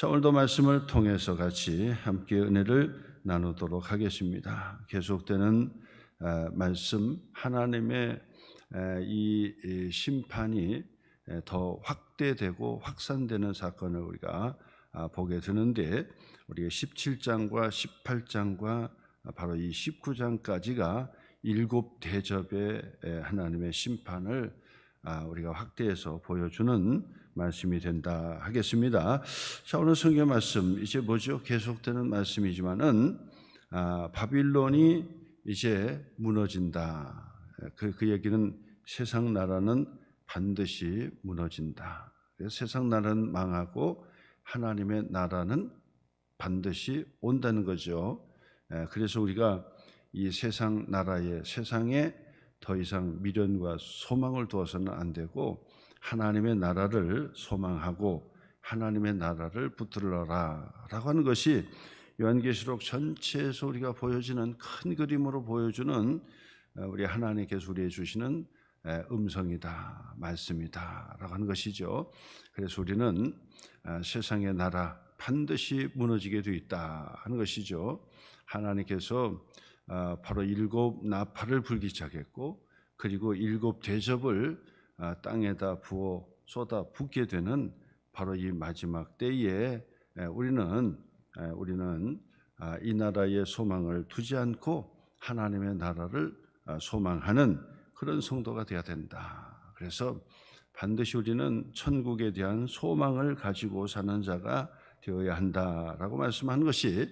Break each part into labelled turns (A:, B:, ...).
A: 자, 오늘도 말씀을 통해서 같이 함께 은혜를 나누도록 하겠습니다. 계속되는 말씀, 하나님의 이 심판이 더 확대되고 확산되는 사건을 우리가 보게 되는데, 우리가 17장과 18장과 바로 이 19장까지가 7대접의 하나님의 심판을 우리가 확대해서 보여주는 말씀이 된다 하겠습니다. 자, 오늘 성경 말씀 이제 뭐죠? 계속되는 말씀이지만은 바빌론이 이제 무너진다. 그 얘기는 세상 나라는 반드시 무너진다. 그래서 세상 나라는 망하고 하나님의 나라는 반드시 온다는 거죠. 그래서 우리가 이 세상 나라에, 세상에 더 이상 미련과 소망을 두어서는 안 되고 하나님의 나라를 소망하고 하나님의 나라를 붙들어라 라고 하는 것이 요한계시록 전체에서 우리가 보여지는 큰 그림으로 보여주는 우리 하나님께서 우리에게 주시는 음성이다, 말씀이다 라고 하는 것이죠. 그래서 우리는 세상의 나라 반드시 무너지게 되어 있다 하는 것이죠. 하나님께서 바로 7 나팔을 불기 시작했고, 그리고 7 대접을 땅에다 부어 쏟아 붓게 되는 바로 이 마지막 때에 우리는 이 나라의 소망을 두지 않고 하나님의 나라를 소망하는 그런 성도가 되어야 된다. 그래서 반드시 우리는 천국에 대한 소망을 가지고 사는 자가 되어야 한다라고 말씀하는 것이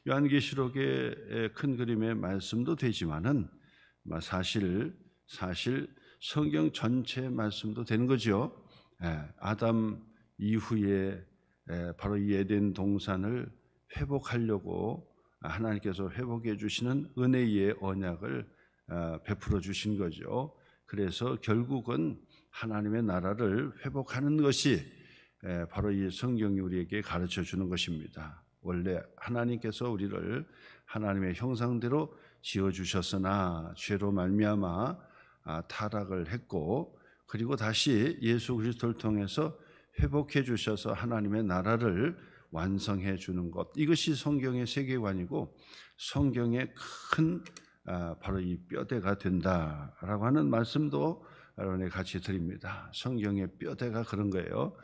A: 요한계시록의 큰 그림의 말씀도 되지만은 사실 성경 전체의 말씀도 되는 거죠. 아담 이후에 바로 이 에덴 동산을 회복하려고 하나님께서 회복해 주시는 은혜의 언약을 베풀어 주신 거죠. 그래서 결국은 하나님의 나라를 회복하는 것이 바로 이 성경이 우리에게 가르쳐 주는 것입니다. 원래 하나님께서 우리를 하나님의 형상대로 지어주셨으나 죄로 말미암아 타락을 했고, 그리고 다시 예수 그리스도를 통해서 회복해 주셔서 하나님의 나라를 완성해 주는 것, 이것이 성경의 세계관이고 성경의 큰 바로 이 뼈대가 된다라고 하는 말씀도 여러분에게 같이 드립니다. 성경의 뼈대가 그런 거예요.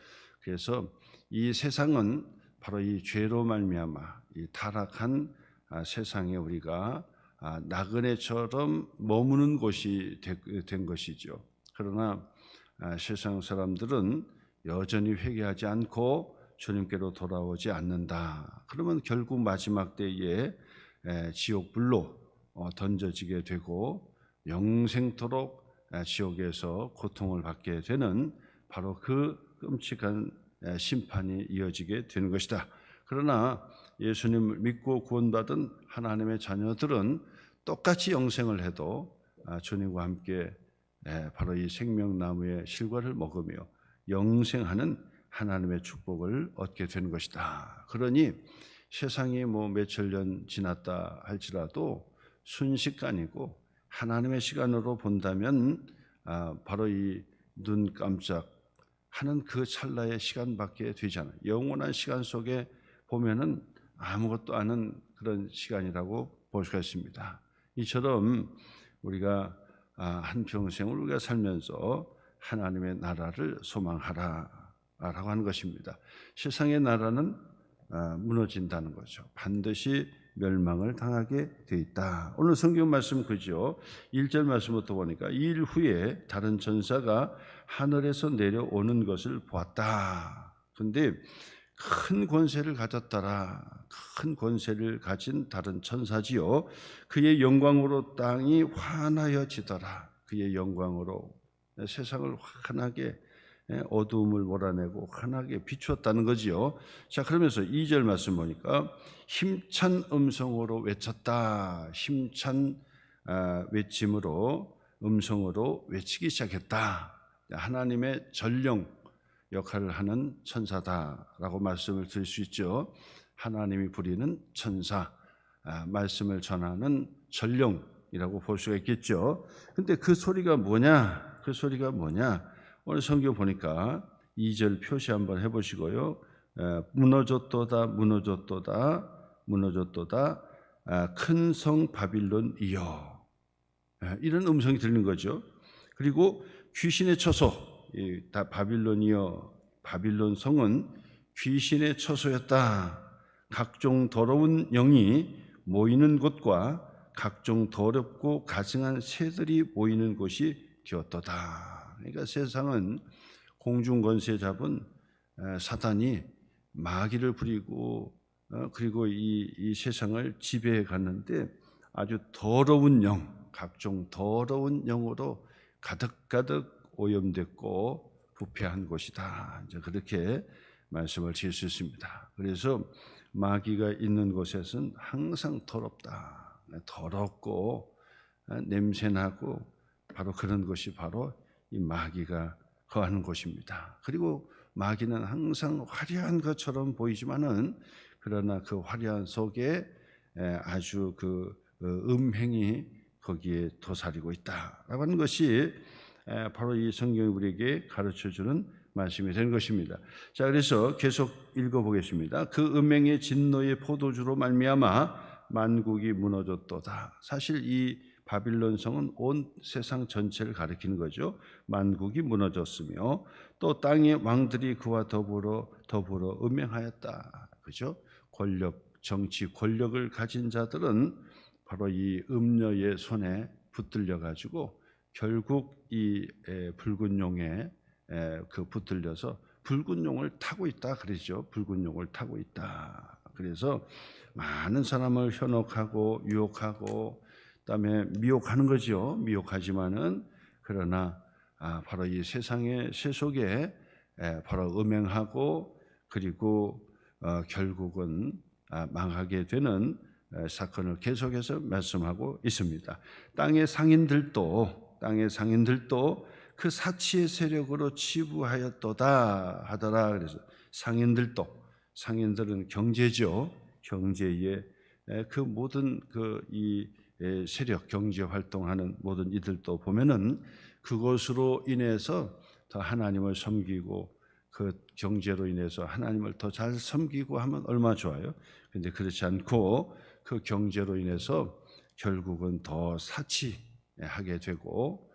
A: 그래서 이 세상은 바로 이 죄로 말미암아 이 타락한 세상에 우리가 나그네처럼 머무는 곳이 된 것이죠. 그러나 세상 사람들은 여전히 회개하지 않고 주님께로 돌아오지 않는다. 그러면 결국 마지막 때에 지옥불로 던져지게 되고 영생토록 지옥에서 고통을 받게 되는 바로 그 끔찍한 심판이 이어지게 되는 것이다. 그러나 예수님을 믿고 구원받은 하나님의 자녀들은 똑같이 영생을 해도 주님과 함께 바로 이 생명나무의 실과를 먹으며 영생하는 하나님의 축복을 얻게 되는 것이다. 그러니 세상이 뭐 몇천 년 지났다 할지라도 순식간이고 하나님의 시간으로 본다면 바로 이 눈 깜짝 하는 그 찰나의 시간밖에 되지 않아요. 영원한 시간 속에 보면은 아무것도 아닌 그런 시간이라고 볼 수가 있습니다. 이처럼 우리가 한평생을 우리가 살면서 하나님의 나라를 소망하라라고 하는 것입니다. 세상의 나라는 무너진다는 거죠. 반드시 멸망을 당하게 돼 있다. 오늘 성경 말씀 그죠? 1절 말씀부터 보니까 이 일 후에 다른 천사가 하늘에서 내려오는 것을 보았다. 그런데 큰 권세를 가졌더라. 큰 권세를 가진 다른 천사지요. 그의 영광으로 땅이 환하여지더라. 그의 영광으로 세상을 환하게 어두움을 몰아내고 환하게 비추었다는 거지요. 자, 그러면서 2절 말씀 보니까 힘찬 음성으로 외쳤다. 힘찬 외침으로 음성으로 외치기 시작했다. 하나님의 전령 역할을 하는 천사다라고 말씀을 드릴 수 있죠. 하나님이 부리는 천사, 말씀을 전하는 전령이라고 볼 수가 있겠죠. 근데 그 소리가 뭐냐? 오늘 성경 보니까 2절 표시 한번 해보시고요. 무너졌도다 무너졌도다 무너졌도다 큰 성 바빌론이여. 이런 음성이 들리는 거죠. 그리고 귀신의 처소, 다 바빌론이여, 바빌론 성은 귀신의 처소였다. 각종 더러운 영이 모이는 곳과 각종 더럽고 가증한 새들이 모이는 곳이 되었도다. 그러니까 세상은 공중 권세 잡은 사탄이 마귀를 부리고 그리고 이 세상을 지배해 갔는데 아주 더러운 영, 각종 더러운 영으로 가득가득 오염됐고 부패한 곳이다. 이제 그렇게 말씀을 드릴 수 있습니다. 그래서 마귀가 있는 곳에서는 항상 더럽다. 더럽고 냄새나고 바로 그런 것이 바로 이 마귀가 거하는 곳입니다. 그리고 마귀는 항상 화려한 것처럼 보이지만은 그러나 그 화려한 속에 아주 그 음행이 거기에 도사리고 있다라고 하는 것이 바로 이 성경이 우리에게 가르쳐주는 말씀이 되는 것입니다. 자, 그래서 계속 읽어보겠습니다. 그 음행의 진노의 포도주로 말미암아 만국이 무너졌도다. 사실 이 바빌론 성은 온 세상 전체를 가리키는 거죠. 만국이 무너졌으며 또 땅의 왕들이 그와 더불어 음행하였다. 그죠? 권력, 정치, 권력을 가진 자들은 바로 이 음녀의 손에 붙들려 가지고 결국 이 붉은 용에 그 붙들려서 붉은 용을 타고 있다 그러죠. 붉은 용을 타고 있다. 그래서 많은 사람을 현혹하고 유혹하고 그다음에 미혹하는 거죠. 미혹하지만은 그러나 바로 이 세상의 세속에 바로 음행하고 그리고 결국은 망하게 되는 사건을 계속해서 말씀하고 있습니다. 땅의 상인들도 그 사치의 세력으로 치부하였도다 하더라. 그래서 상인들은 경제죠. 경제의 그 모든 이 세력, 경제 활동하는 모든 이들도 보면은 그것으로 인해서 더 하나님을 섬기고 그 경제로 인해서 하나님을 더 잘 섬기고 하면 얼마나 좋아요. 그런데 그렇지 않고 그 경제로 인해서 결국은 더 사치하게 되고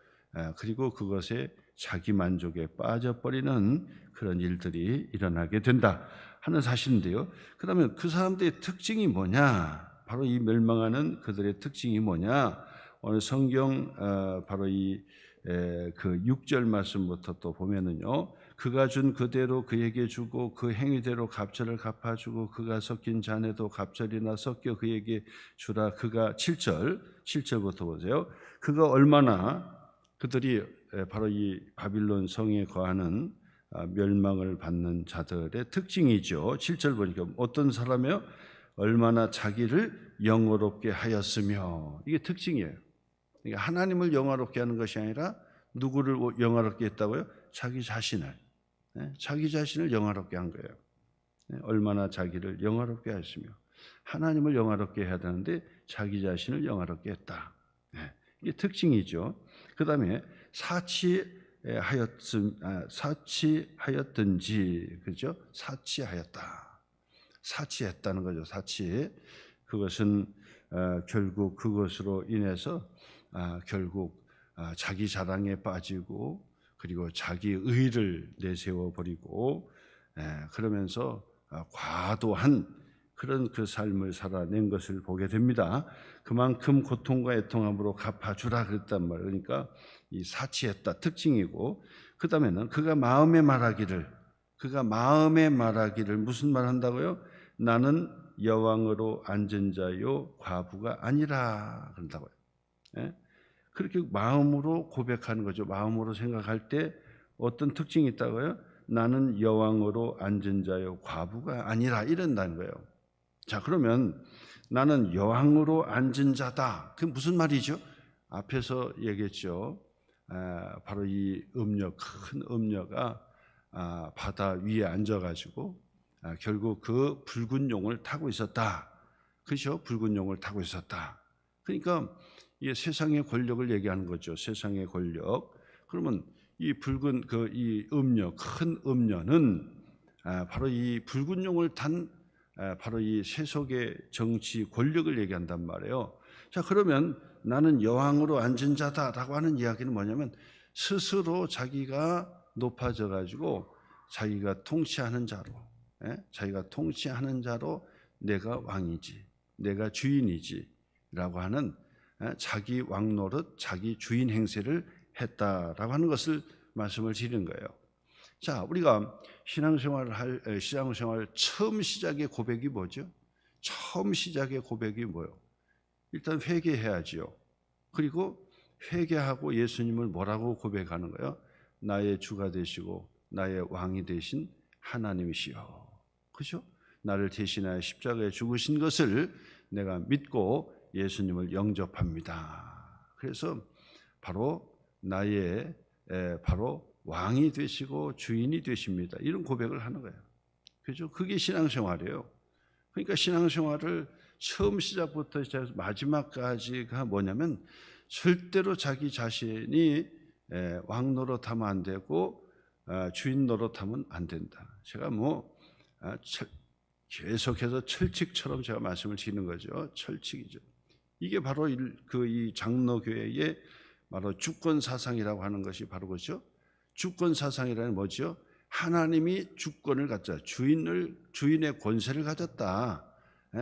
A: 그리고 그것에 자기 만족에 빠져버리는 그런 일들이 일어나게 된다 하는 사실인데요. 그러면 그 사람들의 특징이 뭐냐? 바로 이 멸망하는 그들의 특징이 뭐냐? 오늘 성경 바로 그 6절 말씀부터 또 보면은요. 그가 준 그대로 그에게 주고 그 행위대로 갑절을 갚아주고 그가 섞인 잔에도 갑절이나 섞여 그에게 주라. 그가 7절부터 보세요. 그가 얼마나 그들이 바로 이 바빌론 성에 거하는 멸망을 받는 자들의 특징이죠. 7절 보니까 어떤 사람이요? 얼마나 자기를 영화롭게 하였으며, 이게 특징이에요. 그러니까 하나님을 영화롭게 하는 것이 아니라 누구를 영화롭게 했다고요? 자기 자신을 영화롭게 한 거예요. 얼마나 자기를 영화롭게 하였으며, 하나님을 영화롭게 해야 되는데 자기 자신을 영화롭게 했다. 이게 특징이죠. 그 다음에 사치하였든지, 그죠? 사치했다는 거죠. 사치. 그것은 결국 그것으로 인해서 결국 자기 자랑에 빠지고 그리고 자기 의를 내세워 버리고 그러면서 과도한 그런 그 삶을 살아낸 것을 보게 됩니다. 그만큼 고통과 애통함으로 갚아주라 그랬단 말이에요. 그러니까 이 사치했다 특징이고, 그 다음에는 그가 마음에 말하기를 무슨 말 한다고요? 나는 여왕으로 앉은 자요 과부가 아니라 그런다고요. 그렇게 마음으로 고백하는 거죠. 마음으로 생각할 때 어떤 특징이 있다고요? 나는 여왕으로 앉은 자요 과부가 아니라 이런다는 거예요. 자, 그러면 나는 여왕으로 앉은 자다. 그게 무슨 말이죠? 앞에서 얘기했죠. 바로 이 큰 음녀가 바다 위에 앉아가지고 결국 그 붉은 용을 타고 있었다. 그렇죠? 붉은 용을 타고 있었다. 그러니까 이 세상의 권력을 얘기하는 거죠. 세상의 권력. 그러면 이 붉은 이 음녀, 큰 음녀는 바로 이 붉은 용을 탄 바로 이 세속의 정치 권력을 얘기한단 말이에요. 자, 그러면 나는 여왕으로 앉은 자다라고 하는 이야기는 뭐냐면 스스로 자기가 높아져 가지고 자기가 통치하는 자로, 자기가 통치하는 자로 내가 왕이지, 내가 주인이지라고 하는 자기 왕 노릇, 자기 주인 행세를 했다라고 하는 것을 말씀을 드리는 거예요. 자, 우리가 신앙생활 처음 시작의 고백이 뭐죠? 처음 시작의 고백이 뭐예요? 일단 회개해야지요. 그리고 회개하고 예수님을 뭐라고 고백하는 거예요? 나의 주가 되시고 나의 왕이 되신 하나님이시여. 그죠? 나를 대신하여 십자가에 죽으신 것을 내가 믿고 예수님을 영접합니다. 그래서 바로 나의 바로 왕이 되시고 주인이 되십니다. 이런 고백을 하는 거예요. 그죠? 그게 신앙생활이에요. 그러니까 신앙생활을 처음 시작부터 마지막까지가 뭐냐면 절대로 자기 자신이 왕 노릇하면 안 되고 주인 노릇하면 안 된다. 제가 계속해서 철칙처럼 제가 말씀을 드리는 거죠. 철칙이죠. 이게 바로 이 장로교회의 바로 주권 사상이라고 하는 것이 바로 그죠. 주권 사상이라는 뭐죠? 하나님이 주권을 갖자, 주인의 권세를 가졌다.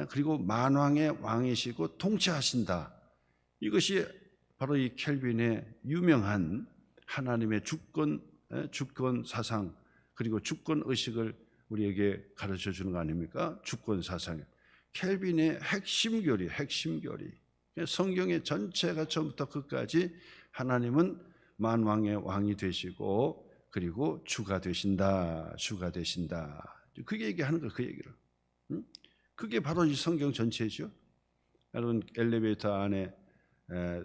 A: 그리고 만왕의 왕이시고 통치하신다. 이것이 바로 이 켈빈의 유명한 하나님의 주권 사상 그리고 주권 의식을 우리에게 가르쳐 주는 거 아닙니까? 주권 사상. 켈빈의 핵심 교리. 성경의 전체가 처음부터 끝까지 하나님은 만왕의 왕이 되시고 그리고 주가 되신다. 그게 얘기하는 거예요. 그 얘기를. 그게 바로 이 성경 전체죠. 여러분 엘리베이터 안에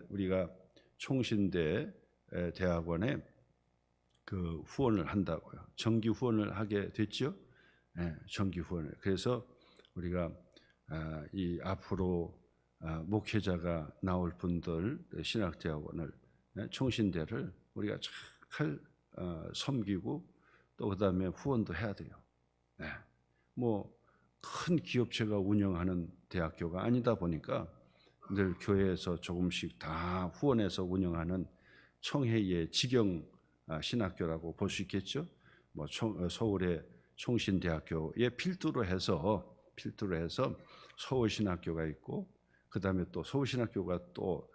A: 우리가 총신대 대학원에 그 후원을 한다고요. 정기 후원을 하게 됐죠. 정기 후원을. 그래서 우리가 이 앞으로 목회자가 나올 분들 신학대학원을 총신대를 우리가 잘 섬기고 또 그다음에 후원도 해야 돼요. 큰 기업체가 운영하는 대학교가 아니다 보니까 늘 교회에서 조금씩 다 후원해서 운영하는 청해의 직영 신학교라고 볼 수 있겠죠. 서울의 총신대학교에 필두로 해서 서울신학교가 있고 그다음에 또 서울신학교가 또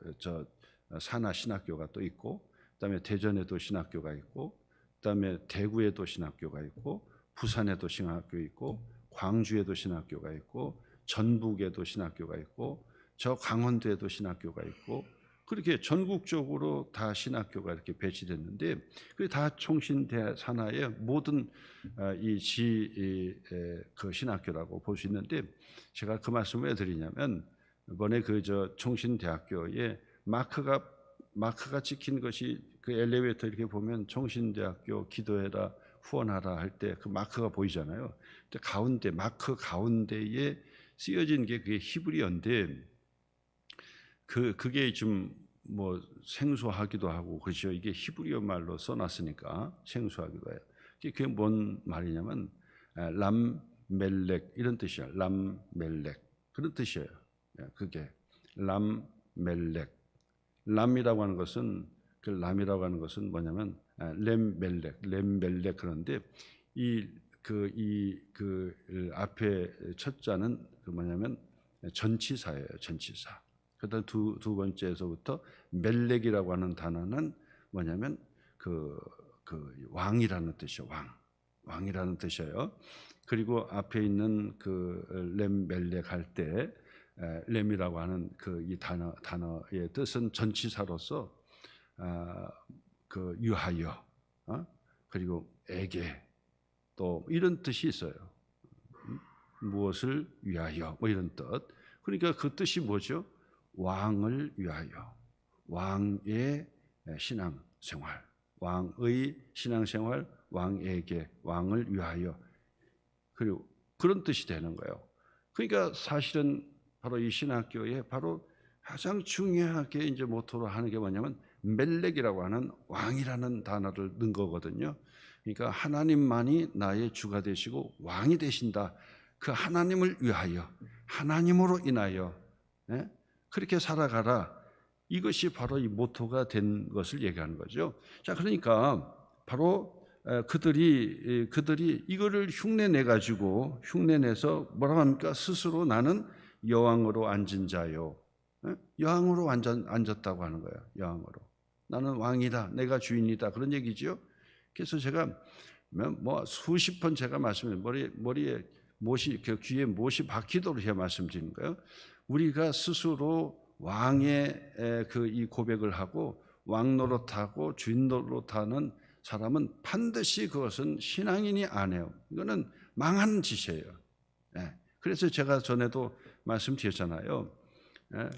A: 산하신학교가 또 있고 그다음에 대전에도 신학교가 있고 그다음에 대구에도 신학교가 있고 부산에도 신학교 있고 광주에도 신학교가 있고 전북에도 신학교가 있고 저 강원도에도 신학교가 있고 그렇게 전국적으로 다 신학교가 이렇게 배치됐는데 그게 다 총신대 산하의 모든 그 신학교라고 볼 수 있는데 제가 그 말씀을 왜 드리냐면 이번에 총신대학교에 마크가 찍힌 것이 그 엘리베이터 이렇게 보면 총신대학교 기도해라 후원하라 할 때 그 마크가 보이잖아요. 근데 마크 가운데에 쓰여진 게 그게 히브리어인데 그게 좀 생소하기도 하고 그렇죠. 이게 히브리어 말로 써놨으니까 생소하기도 해요. 그게 뭔 말이냐면 람멜렉 이런 뜻이야. 람멜렉 그런 뜻이에요. 그게 람멜렉. 람이라고 하는 것은 뭐냐면 렘멜렉 그런데 이 앞에 첫 자는 뭐냐면 전치사예요. 전치사. 그다음 두 번째에서부터 멜렉이라고 하는 단어는 뭐냐면 그 왕이라는 뜻이에요. 왕이라는 뜻이에요. 그리고 앞에 있는 그 렘멜렉 할 때 렘이라고 하는 이 단어의 뜻은 전치사로서 그 유하여 그리고 에게 또 이런 뜻이 있어요. 무엇을 위하여 이런 뜻. 그러니까 그 뜻이 뭐죠? 왕을 위하여, 왕의 신앙생활, 왕의 신앙생활, 왕에게, 왕을 위하여 그리고 그런 뜻이 되는 거예요. 그러니까 사실은 바로 이 신학교에 바로 가장 중요하게 이제 모토로 하는 게 뭐냐면 멜렉이라고 하는 왕이라는 단어를 넣은 거거든요. 그러니까 하나님만이 나의 주가 되시고 왕이 되신다. 그 하나님을 위하여, 하나님으로 인하여 그렇게 살아가라. 이것이 바로 이 모토가 된 것을 얘기하는 거죠. 자, 그러니까 바로 그들이 이거를 흉내내 가지고 흉내내서 뭐라고 합니까? 스스로 나는 여왕으로 앉은 자요. 여왕으로 앉았다고 하는 거예요. 여왕으로. 나는 왕이다. 내가 주인이다. 그런 얘기죠. 그래서 제가 뭐 수십 번 제가 머리에 못이, 귀에 못이 박히도록 제가 말씀드리는 거예요. 우리가 스스로 왕의 이 고백을 하고 왕 노릇하고 주인 노릇하는 사람은 반드시 그것은 신앙인이 안 해요. 이거는 망하는 짓이에요. 그래서 제가 전에도 말씀드렸잖아요.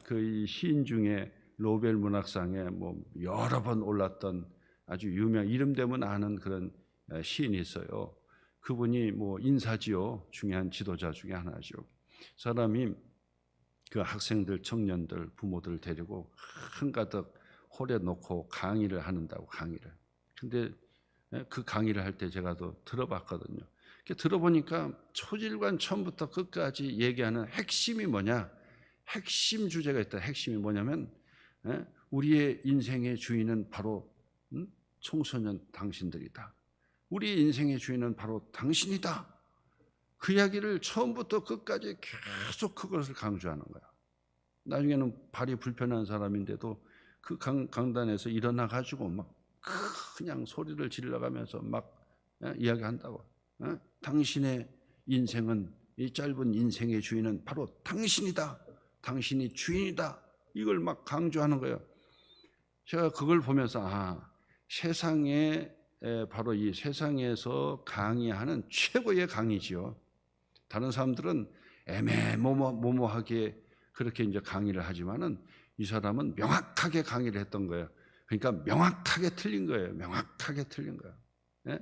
A: 그 이 시인 중에 노벨 문학상에 뭐 여러 번 올랐던 아주 이름 되면 아는 그런 시인이 있어요. 그분이 뭐 인사지요. 중요한 지도자 중에 하나죠. 사람이 그 학생들, 청년들, 부모들을 데리고 한가득 홀에 놓고 강의를 하는다고, 강의를. 근데 그 강의를 할 때 제가 또 들어봤거든요. 들어보니까 초질관 처음부터 끝까지 얘기하는 핵심이 뭐냐? 핵심 주제가 있다. 핵심이 뭐냐면 우리의 인생의 주인은 바로 청소년 당신들이다. 우리 인생의 주인은 바로 당신이다. 그 이야기를 처음부터 끝까지 계속 그것을 강조하는 거야. 나중에는 발이 불편한 사람인데도 그 강단에서 일어나 가지고 막 그냥 소리를 질러가면서 막 이야기한다고. 당신의 인생은, 이 짧은 인생의 주인은 바로 당신이다. 당신이 주인이다. 이걸 막 강조하는 거예요. 제가 그걸 보면서 세상에 바로 이 세상에서 강의하는 최고의 강의지요. 다른 사람들은 애매모호하게 그렇게 이제 강의를 하지만은 이 사람은 명확하게 강의를 했던 거예요. 그러니까 명확하게 틀린 거예요. 명확하게 틀린 거예요.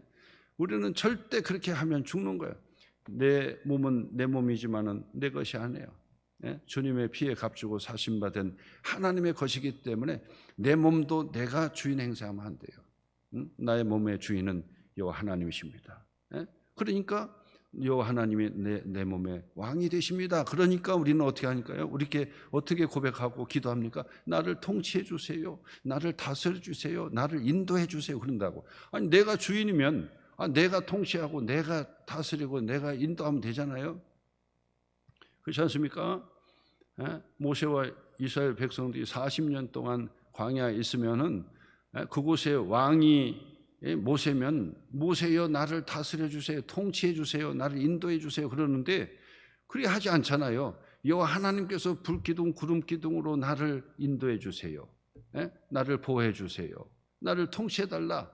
A: 우리는 절대 그렇게 하면 죽는 거예요. 내 몸은 내 몸이지만은 내 것이 아니에요. 주님의 피에 값주고 사심받은 하나님의 것이기 때문에 내 몸도 내가 주인 행세하면 안 돼요. 나의 몸의 주인은 여호와 하나님이십니다. 그러니까 여호와 하나님이 내 몸의 왕이 되십니다. 그러니까 우리는 어떻게 하니까요? 우리께 어떻게 고백하고 기도합니까? 나를 통치해 주세요. 나를 다스려 주세요. 나를 인도해 주세요. 그런다고. 아니, 내가 주인이면 내가 통치하고 내가 다스리고 내가 인도하면 되잖아요. 그렇지 않습니까? 모세와 이스라엘 백성들이 40년 동안 광야에 있으면은 그곳에 왕이 모세면 모세여 나를 다스려 주세요. 통치해 주세요. 나를 인도해 주세요. 그러는데 그렇게 하지 않잖아요. 여호와 하나님께서 불기둥 구름기둥으로 나를 인도해 주세요. 나를 보호해 주세요. 나를 통치해 달라.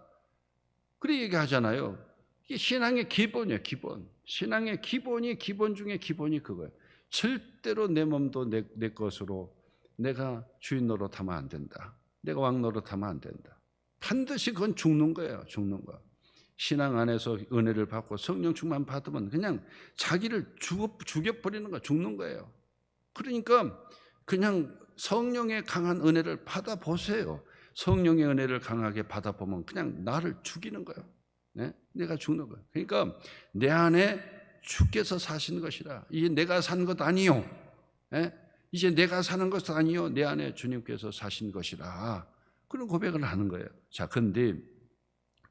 A: 그렇게 얘기하잖아요. 이게 신앙의 기본이에요. 기본. 신앙의 기본이 기본 중에 기본이 그거예요. 절대로 내 몸도 내 것으로 내가 주인 노릇하면 안 된다. 내가 왕 노릇하면 안 된다. 반드시 그건 죽는 거예요. 죽는 거. 신앙 안에서 은혜를 받고 성령 충만 받으면 그냥 자기를 죽여버리는 거, 죽는 거예요. 그러니까 그냥 성령의 강한 은혜를 받아보세요. 성령의 은혜를 강하게 받아보면 그냥 나를 죽이는 거예요. 내가 죽는 거예요. 그러니까 내 안에 주께서 사신 것이라. 이제 내가 산 것 아니요. 이제 내가 사는 것도 아니요. 내 안에 주님께서 사신 것이라. 그런 고백을 하는 거예요. 자, 그런데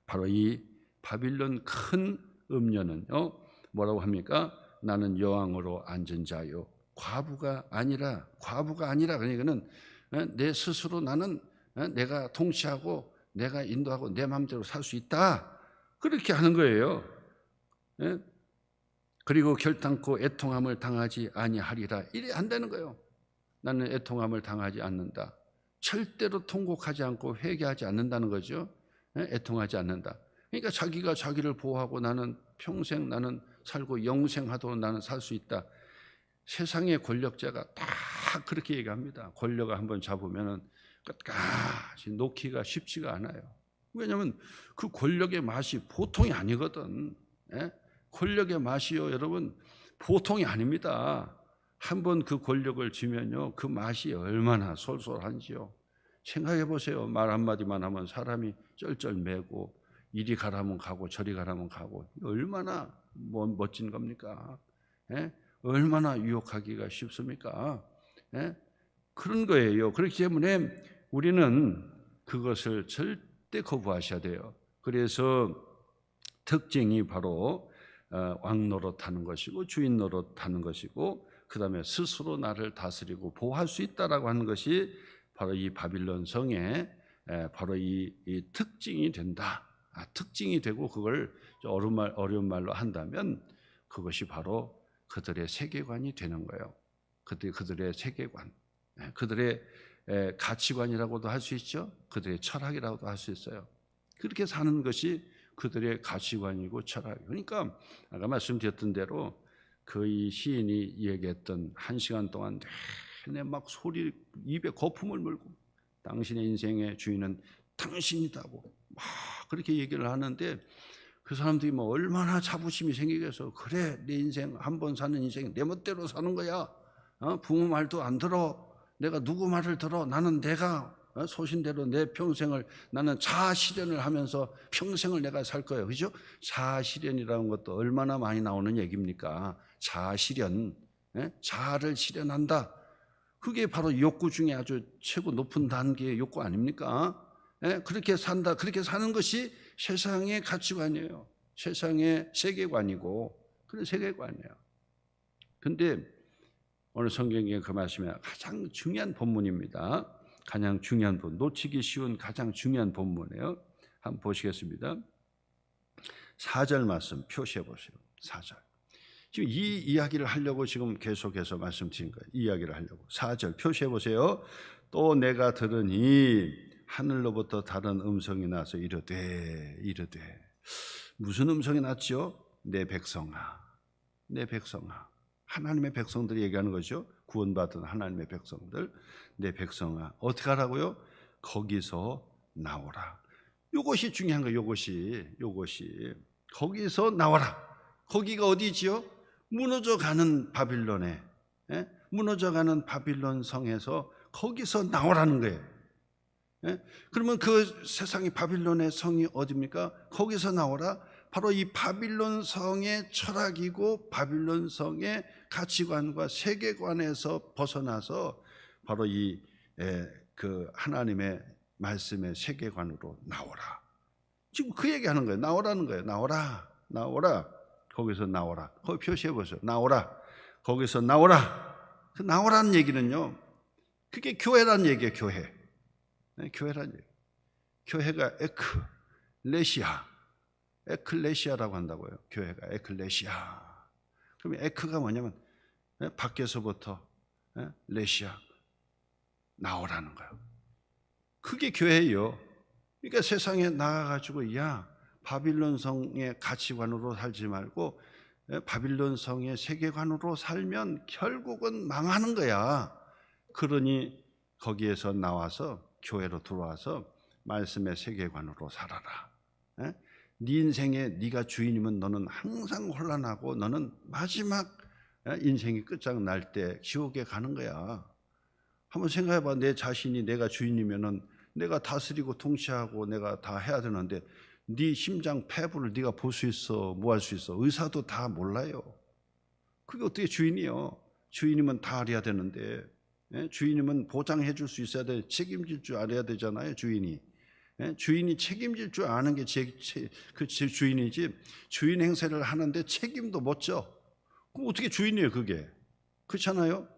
A: 바로 이 바빌론 큰 음녀는요, 뭐라고 합니까? 나는 여왕으로 앉은 자요. 과부가 아니라. 그러니까는 내 스스로 나는 내가 통치하고 내가 인도하고 내 마음대로 살 수 있다. 그렇게 하는 거예요. 그리고 결단코 애통함을 당하지 아니하리라. 이래 안 되는 거예요. 나는 애통함을 당하지 않는다. 절대로 통곡하지 않고 회개하지 않는다는 거죠. 애통하지 않는다. 그러니까 자기가 자기를 보호하고 나는 평생 나는 살고 영생하도록 나는 살 수 있다. 세상의 권력자가 다 그렇게 얘기합니다. 권력을 한번 잡으면은 끝까지 놓기가 쉽지가 않아요. 왜냐하면 그 권력의 맛이 보통이 아니거든. 권력의 맛이요, 여러분, 보통이 아닙니다. 한번 그 권력을 쥐면요, 그 맛이 얼마나 솔솔한지요. 생각해 보세요. 말 한마디만 하면 사람이 쩔쩔매고 이리 가라면 가고 저리 가라면 가고 얼마나 멋진 겁니까? 예? 얼마나 유혹하기가 쉽습니까? 예? 그런 거예요. 그렇기 때문에 우리는 그것을 절대 거부하셔야 돼요. 그래서 특징이 바로 왕 노릇하는 것이고 주인 노릇하는 것이고 그다음에 스스로 나를 다스리고 보호할 수 있다라고 하는 것이 바로 이 바빌론 성의 바로 이 특징이 된다. 특징이 되고 그걸 어려운 말로 한다면 그것이 바로 그들의 세계관이 되는 거예요. 그들의 세계관, 그들의 가치관이라고도 할 수 있죠. 그들의 철학이라고도 할 수 있어요. 그렇게 사는 것이 그들의 가치관이고 철학. 그러니까 아까 말씀드렸던 대로 그 이 시인이 얘기했던 1시간 동안 내내 막 소리 입에 거품을 물고 당신의 인생의 주인은 당신이다고 막 그렇게 얘기를 하는데 그 사람들이 뭐 얼마나 자부심이 생기겠어. 그래, 내 인생 한 번 사는 인생 내 멋대로 사는 거야. 부모 말도 안 들어. 내가 누구 말을 들어. 나는 내가 소신대로 내 평생을 나는 자아실현을 하면서 평생을 내가 살 거예요. 그죠? 자아실현이라는 것도 얼마나 많이 나오는 얘기입니까? 자아실현, 자아를 실현한다. 그게 바로 욕구 중에 아주 최고 높은 단계의 욕구 아닙니까? 그렇게 산다. 그렇게 사는 것이 세상의 가치관이에요. 세상의 세계관이고 그런 세계관이에요. 그런데 오늘 성경의 그 말씀이 가장 중요한 본문입니다. 가장 중요한 본문, 놓치기 쉬운 가장 중요한 본문이에요. 한번 보시겠습니다. 4절 말씀 표시해 보세요. 4절. 지금 이 이야기를 하려고 지금 계속해서 말씀드린 거예요. 이 이야기를 하려고. 4절 표시해 보세요. 또 내가 들으니 하늘로부터 다른 음성이 나서 이르되 무슨 음성이 났죠? 내 백성아, 내 백성아. 하나님의 백성들이 얘기하는 거죠. 구원받은 하나님의 백성들. 내 백성아 어떻게 하라고요? 거기서 나오라. 이것이 중요한 거예요. 이것이 거기서 나와라. 거기가 어디지요? 무너져가는 바빌론에, 무너져가는 바빌론 성에서 거기서 나오라는 거예요. 그러면 그 세상의 바빌론의 성이 어디입니까? 거기서 나오라. 바로 이 바빌론 성의 철학이고 바빌론 성의 가치관과 세계관에서 벗어나서 바로 그 하나님의 말씀의 세계관으로 나오라. 지금 그 얘기하는 거예요. 나오라는 거예요. 나오라. 거기서 나오라. 거기 표시해 보세요. 나오라. 거기서 나오라. 그 나오라는 얘기는요. 그게 교회란 얘기예요. 교회란 얘기. 교회가 에클레시아라고 한다고요. 교회가 에클레시아. 그럼 에크가 뭐냐면 밖에서부터 레시아 나오라는 거예요. 그게 교회예요. 그러니까 세상에 나가가지고 바빌론 성의 가치관으로 살지 말고 바빌론 성의 세계관으로 살면 결국은 망하는 거야. 그러니 거기에서 나와서 교회로 들어와서 말씀의 세계관으로 살아라. 네 인생에 네가 주인이면 너는 항상 혼란하고 너는 마지막 인생이 끝장날 때 지옥에 가는 거야. 한번 생각해봐. 내 자신이 내가 주인이면은 내가 다스리고 통치하고 내가 다 해야 되는데 네 심장 폐부를 네가 볼 수 있어? 뭐 할 수 있어? 의사도 다 몰라요. 그게 어떻게 주인이요? 주인이면 다 알아야 되는데 주인이면 보장해 줄 수 있어야 돼. 책임질 줄 알아야 되잖아요. 주인이 책임질 줄 아는 게 그 주인이지. 주인 행세를 하는데 책임도 못 져. 그럼 어떻게 주인이에요? 그게 그렇잖아요.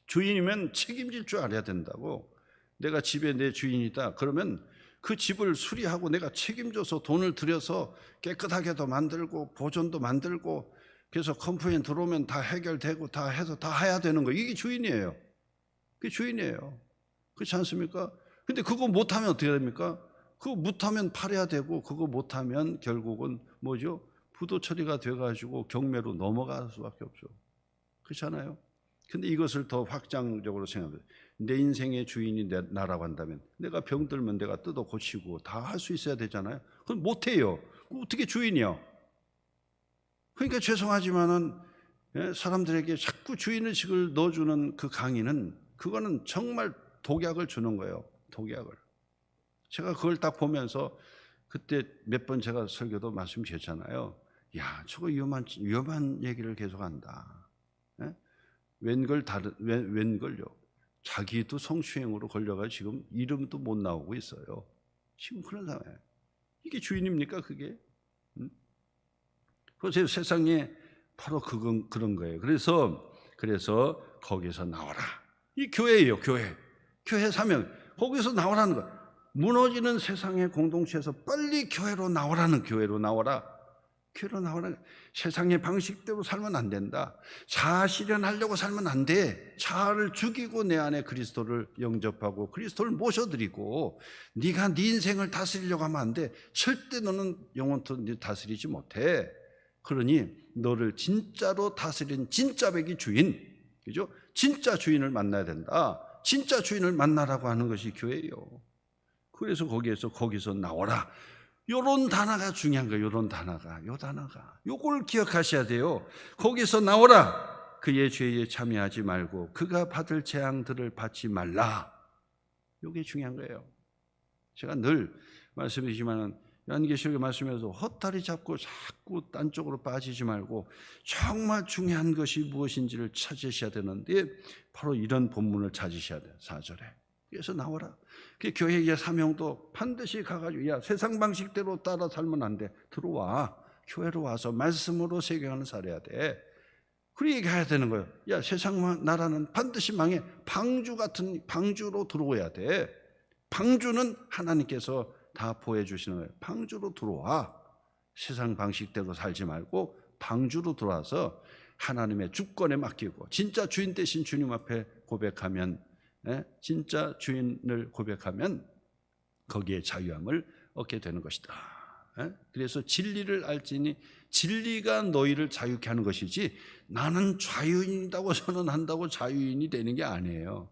A: 주인이면 책임질 줄 알아야 된다고. 내가 집에 내 주인이다 그러면 그 집을 수리하고 내가 책임져서 돈을 들여서 깨끗하게도 만들고 보존도 만들고 그래서 컴플레인 들어오면 다 해결되고 다 해서 다 해야 되는 거예요. 이게 주인이에요. 그게 주인이에요. 그렇지 않습니까? 근데 그거 못하면 어떻게 됩니까? 그거 못하면 팔아야 되고 그거 못하면 결국은 뭐죠? 부도 처리가 돼가지고 경매로 넘어갈 수밖에 없죠. 그렇잖아요. 근데 이것을 더 확장적으로 생각해요. 내 인생의 주인이 나라고 한다면 내가 병들면 내가 뜯어 고치고 다 할 수 있어야 되잖아요. 그건 못해요. 어떻게 주인이야? 그러니까 죄송하지만은 사람들에게 자꾸 주인의식을 넣어주는 그 강의는 그거는 정말 독약을 주는 거예요. 독약을. 제가 그걸 딱 보면서 그때 몇 번 제가 설교도 말씀드렸잖아요. 야, 저거 위험한 얘기를 계속한다. 예? 웬걸요. 자기도 성추행으로 걸려가 지금 이름도 못 나오고 있어요. 지금 그런 상황이에요. 이게 주인입니까, 그게? 그래서 세상에 바로 그런 거예요. 그래서 거기서 나와라. 이 교회예요, 교회. 교회 사명. 거기서 나오라는 거예요. 무너지는 세상의 공동체에서 빨리 교회로 나오라는, 교회로 나오라. 교회로 나오라. 세상의 방식대로 살면 안 된다. 자아 실현하려고 살면 안 돼. 자아를 죽이고 내 안에 그리스도를 영접하고 그리스도를 모셔드리고 네가 네 인생을 다스리려고 하면 안 돼. 절대 너는 영원토록 다스리지 못해. 그러니 너를 진짜로 다스린 진짜 백이 주인, 그죠? 진짜 주인을 만나야 된다. 진짜 주인을 만나라고 하는 것이 교회예요. 그래서 거기서 나오라. 요런 단어가 중요한 거예요. 요런 단어가. 요걸 기억하셔야 돼요. 거기서 나오라. 그의 죄에 참여하지 말고 그가 받을 재앙들을 받지 말라. 요게 중요한 거예요. 제가 늘 말씀드리지만 요한계시록의 말씀에서 헛다리 잡고 자꾸 딴 쪽으로 빠지지 말고 정말 중요한 것이 무엇인지를 찾으셔야 되는데 바로 이런 본문을 찾으셔야 돼요. 4절에. 그래서 나와라. 그 교회의 사명도 반드시 가가지고 야, 세상 방식대로 따라 살면 안 돼. 들어와. 교회로 와서 말씀으로 세계관을 살아야 돼. 그렇게 얘기해야 되는 거예요. 야, 세상 나라는 반드시 망해. 방주로 들어와야 돼. 방주는 하나님께서 다 보여주시는 거예요. 방주로 들어와. 세상 방식대로 살지 말고 방주로 들어와서 하나님의 주권에 맡기고 진짜 주인 되신 주님 앞에 고백하면, 진짜 주인을 고백하면 거기에 자유함을 얻게 되는 것이다. 그래서 진리를 알지니 진리가 너희를 자유케 하는 것이지 나는 자유인이라고 선언한다고 자유인이 되는 게 아니에요.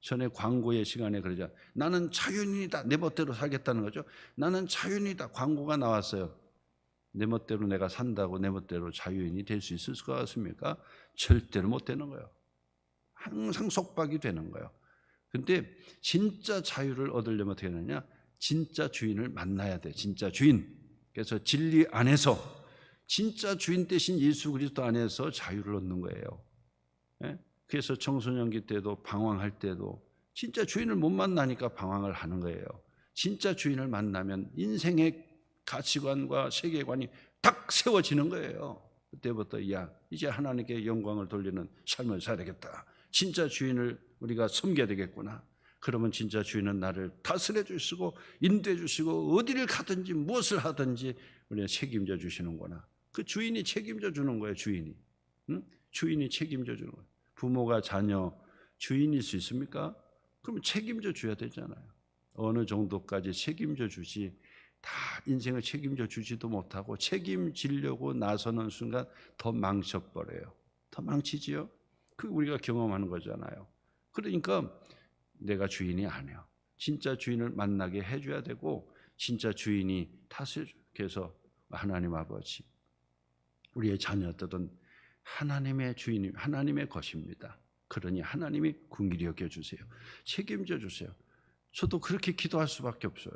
A: 전에 광고의 시간에 그러죠. 나는 자유인이다. 내 멋대로 살겠다는 거죠. 나는 자유인이다. 광고가 나왔어요. 내 멋대로 내가 산다고 내 멋대로 자유인이 될 수 있을 것 같습니까? 절대로 못 되는 거예요. 항상 속박이 되는 거예요. 근데 진짜 자유를 얻으려면 어떻게 하느냐? 진짜 주인을 만나야 돼. 진짜 주인. 그래서 진리 안에서 진짜 주인 되신 예수 그리스도 안에서 자유를 얻는 거예요. 그래서 청소년기 때도 방황할 때도 진짜 주인을 못 만나니까 방황을 하는 거예요. 진짜 주인을 만나면 인생의 가치관과 세계관이 딱 세워지는 거예요. 그때부터 야, 이제 하나님께 영광을 돌리는 삶을 살아야 되겠다. 진짜 주인을 우리가 섬겨야 되겠구나. 그러면 진짜 주인은 나를 다스려 주시고 인도해 주시고 어디를 가든지 무엇을 하든지 우리가 책임져 주시는구나. 그 주인이 책임져 주는 거예요. 주인이. 주인이 책임져 주는 거예요. 부모가 자녀 주인일 수 있습니까? 그럼 책임져 줘야 되잖아요. 어느 정도까지 책임져 주지 다 인생을 책임져 주지도 못하고 책임지려고 나서는 순간 더 망쳐버려요. 더 망치지요. 그 우리가 경험하는 거잖아요. 그러니까 내가 주인이 아니야. 진짜 주인을 만나게 해줘야 되고 진짜 주인이 다스려서 하나님 아버지 우리의 자녀들은 하나님의 주인이 하나님의 것입니다. 그러니 하나님이 긍휼히 여겨주세요. 책임져 주세요. 저도 그렇게 기도할 수밖에 없어요.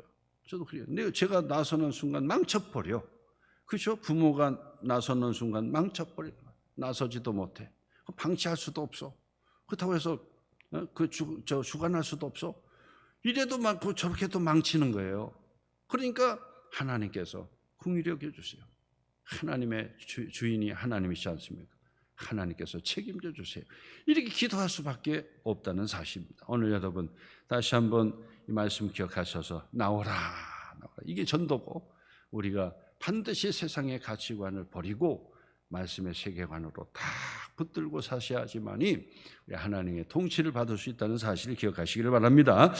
A: 저도 그래요. 제가 나서는 순간 망쳐버려. 그렇죠? 부모가 나서는 순간 망쳐버려. 나서지도 못해. 방치할 수도 없어. 그렇다고 해서 주관할 수도 없어. 이래도 많고 저렇게도 망치는 거예요. 그러니까 하나님께서 긍휼히 여겨주세요. 하나님의 주인이 하나님이시지 않습니까? 하나님께서 책임져 주세요. 이렇게 기도할 수밖에 없다는 사실입니다. 오늘 여러분 다시 한번 이 말씀 기억하셔서 나오라. 이게 전도고 우리가 반드시 세상의 가치관을 버리고 말씀의 세계관으로 다 붙들고 사셔야지만이 하나님의 통치를 받을 수 있다는 사실을 기억하시기를 바랍니다.